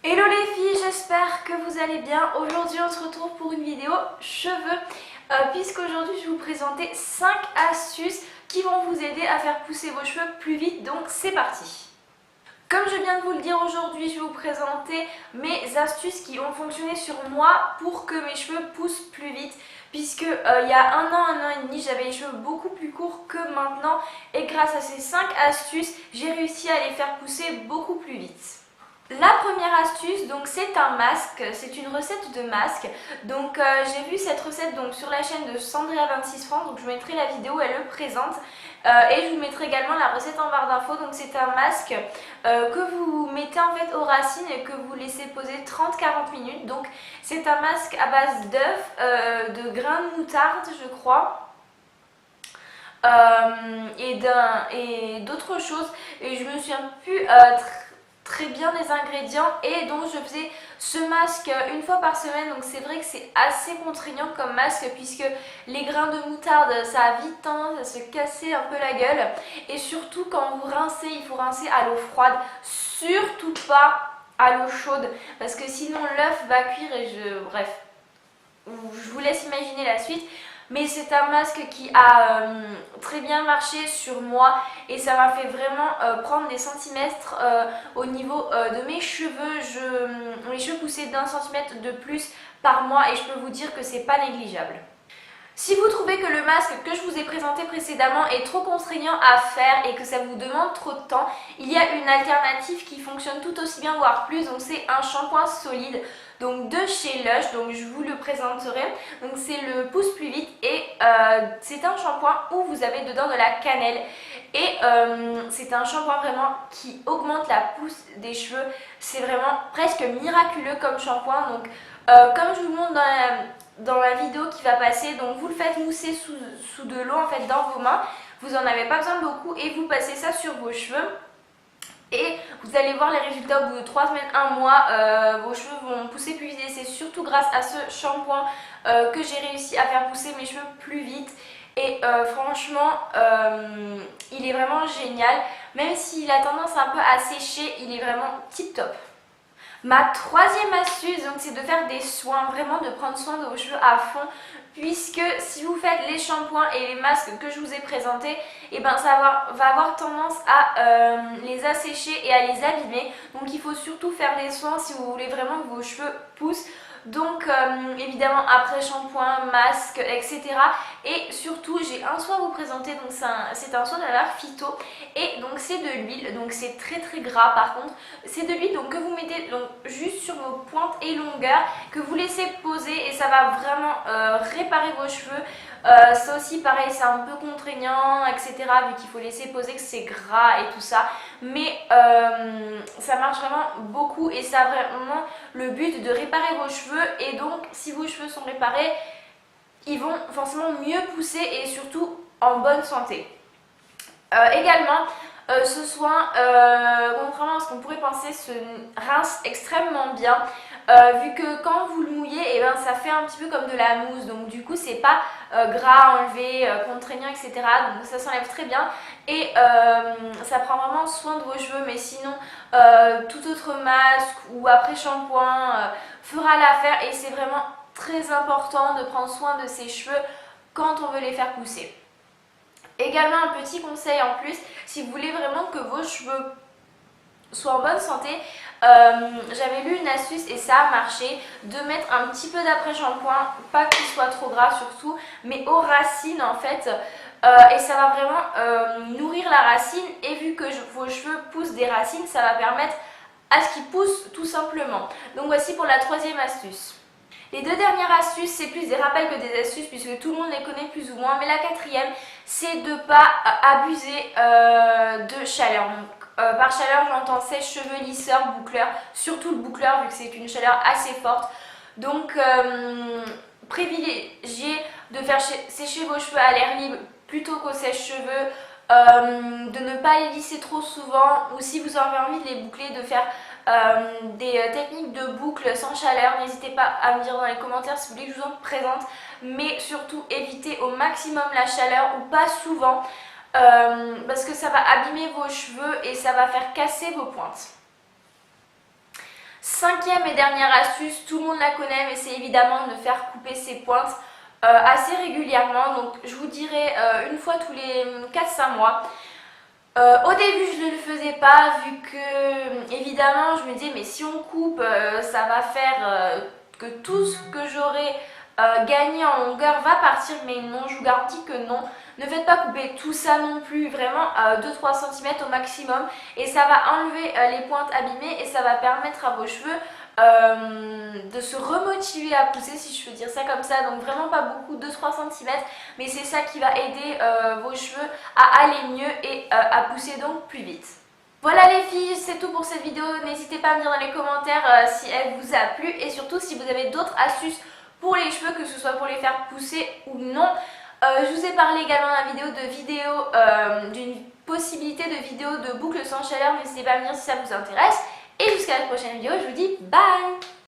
Hello les filles, j'espère que vous allez bien. Aujourd'hui on se retrouve pour une vidéo cheveux puisqu'aujourd'hui je vais vous présenter 5 astuces qui vont vous aider à faire pousser vos cheveux plus vite, donc c'est parti. Comme je viens de vous le dire aujourd'hui, je vais vous présenter mes astuces qui ont fonctionné sur moi pour que mes cheveux poussent plus vite. Puisque il y a un an et demi, j'avais les cheveux beaucoup plus courts que maintenant. Et grâce à ces 5 astuces, j'ai réussi à les faire pousser beaucoup plus vite. La première astuce, donc c'est un masque, c'est une recette de masque. Donc j'ai vu cette recette donc sur la chaîne de Sandria26 France, donc je vous mettrai la vidéo, elle le présente. Et je vous mettrai également la recette en barre d'infos. Donc c'est un masque que vous mettez en fait aux racines et que vous laissez poser 30-40 minutes. Donc c'est un masque à base d'œufs, de grains de moutarde je crois. Et d'autres choses. Et je me souviens plus très bien les ingrédients, et donc je faisais ce masque une fois par semaine. Donc c'est vrai que c'est assez contraignant comme masque puisque les grains de moutarde ça a vite tendance à se casser un peu la gueule, et surtout quand vous rincez, il faut rincer à l'eau froide, surtout pas à l'eau chaude parce que sinon l'œuf va cuire et bref, je vous laisse imaginer la suite. Mais c'est un masque qui a très bien marché sur moi et ça m'a fait vraiment prendre des centimètres au niveau de mes cheveux. Mes cheveux poussaient d'1 centimètre de plus par mois et je peux vous dire que c'est pas négligeable. Si vous trouvez que le masque que je vous ai présenté précédemment est trop contraignant à faire et que ça vous demande trop de temps, il y a une alternative qui fonctionne tout aussi bien, voire plus. Donc c'est un shampoing solide, donc de chez Lush, donc je vous le présenterai. Donc c'est le pousse plus vite et c'est un shampoing où vous avez dedans de la cannelle. Et c'est un shampoing vraiment qui augmente la pousse des cheveux. C'est vraiment presque miraculeux comme shampoing. Donc comme je vous montre dans la vidéo qui va passer, donc vous le faites mousser sous de l'eau en fait dans vos mains, vous n'en avez pas besoin beaucoup et vous passez ça sur vos cheveux et vous allez voir les résultats au bout de 3 semaines, 1 mois, vos cheveux vont pousser plus vite et c'est surtout grâce à ce shampoing que j'ai réussi à faire pousser mes cheveux plus vite. Et franchement il est vraiment génial, même s'il a tendance un peu à sécher, il est vraiment tip top. Ma troisième astuce, donc, c'est de faire des soins, vraiment de prendre soin de vos cheveux à fond, puisque si vous faites les shampoings et les masques que je vous ai présentés, et ben ça va avoir tendance à les assécher et à les abîmer. Donc il faut surtout faire des soins si vous voulez vraiment que vos cheveux poussent. Donc évidemment après shampoing, masque, etc. Et surtout j'ai un soin à vous présenter, donc c'est un soin de la marque Phyto. Et donc c'est de l'huile, donc c'est très gras par contre. C'est de l'huile donc que vous mettez donc juste sur vos pointes et longueurs, que vous laissez poser et ça va vraiment réparer vos cheveux. Ça aussi pareil, c'est un peu contraignant, etc. vu qu'il faut laisser poser, que c'est gras et tout ça. Mais ça marche vraiment beaucoup et ça a vraiment le but de réparer vos cheveux. Et donc si vos cheveux sont réparés, ils vont forcément mieux pousser et surtout en bonne santé. Également, ce soin, contrairement à ce qu'on pourrait penser, se rince extrêmement bien. Vu que quand vous le mouillez, et ben, ça fait un petit peu comme de la mousse. Donc du coup, c'est pas gras, enlevé, contraignant, etc. Donc ça s'enlève très bien. Et ça prend vraiment soin de vos cheveux. Mais sinon, tout autre masque ou après shampoing fera l'affaire. Et c'est vraiment très important de prendre soin de ses cheveux quand on veut les faire pousser. Également un petit conseil en plus, si vous voulez vraiment que vos cheveux soient en bonne santé, j'avais lu une astuce et ça a marché, de mettre un petit peu d'après-shampoing, pas qu'il soit trop gras surtout, mais aux racines en fait, et ça va vraiment nourrir la racine, et vu que vos cheveux poussent des racines, ça va permettre à ce qu'ils poussent tout simplement. Donc voici pour la troisième astuce. Les deux dernières astuces, c'est plus des rappels que des astuces puisque tout le monde les connaît plus ou moins. Mais la quatrième, c'est de ne pas abuser de chaleur. Donc, par chaleur, j'entends sèche-cheveux, lisseur, boucleur. Surtout le boucleur vu que c'est une chaleur assez forte. Donc, privilégiez de faire sécher vos cheveux à l'air libre plutôt qu'au sèche-cheveux. De ne pas les lisser trop souvent, ou si vous avez envie de les boucler, de faire des techniques de boucle sans chaleur. N'hésitez pas à me dire dans les commentaires si vous voulez que je vous en présente, mais surtout évitez au maximum la chaleur ou pas souvent parce que ça va abîmer vos cheveux et ça va faire casser vos pointes. 5e et dernière astuce, tout le monde la connaît, mais c'est évidemment de faire couper ses pointes assez régulièrement. Donc je vous dirais une fois tous les 4-5 mois. Au début je ne le faisais pas vu que évidemment je me disais mais si on coupe ça va faire que tout ce que j'aurais gagné en longueur va partir, mais non, je vous garantis que non. Ne faites pas couper tout ça non plus, vraiment 2-3 cm au maximum, et ça va enlever les pointes abîmées et ça va permettre à vos cheveux de se remotiver à pousser, si je peux dire ça comme ça. Donc vraiment pas beaucoup, 2-3 cm, mais c'est ça qui va aider vos cheveux à aller mieux et à pousser donc plus vite. Voilà les filles, c'est tout pour cette vidéo. N'hésitez pas à me dire dans les commentaires si elle vous a plu, et surtout si vous avez d'autres astuces pour les cheveux, que ce soit pour les faire pousser ou non. Je vous ai parlé également dans la vidéo d'une possibilité de vidéo de boucle sans chaleur. N'hésitez pas à me dire si ça vous intéresse. Et jusqu'à la prochaine vidéo, je vous dis bye!